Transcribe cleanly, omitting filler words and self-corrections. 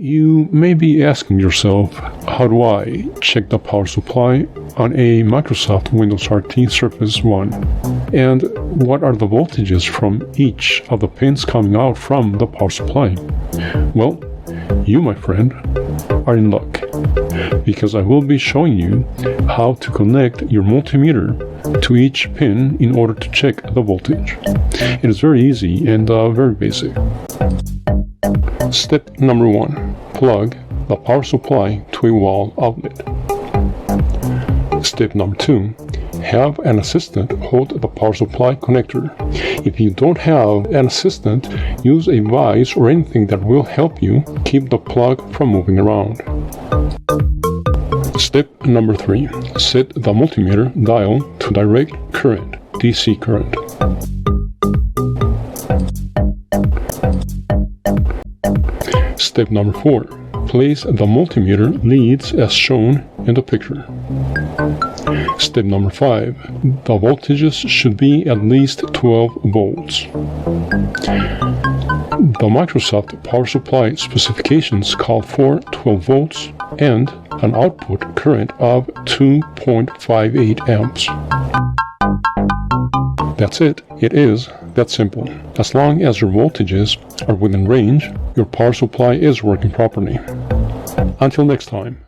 You may be asking yourself, how do I check the power supply on a Microsoft Windows RT Surface 1? And what are the voltages from each of the pins coming out from the power supply? Well, you, my friend, are in luck, because I will be showing you how to connect your multimeter to each pin in order to check the voltage. It is very easy and very basic. Step number 1. Plug the power supply to a wall outlet. Step number 2. Have an assistant hold the power supply connector. If you don't have an assistant, use a vise or anything that will help you keep the plug from moving around. Step number 3. Set the multimeter dial to direct current, DC current. Step number 4. Place the multimeter leads as shown in the picture. Step number 5. The voltages should be at least 12 volts. The Microsoft power supply specifications call for 12 volts and an output current of 2.58 amps. That's it. It is that simple. As long as your voltages are within range, your power supply is working properly. Until next time.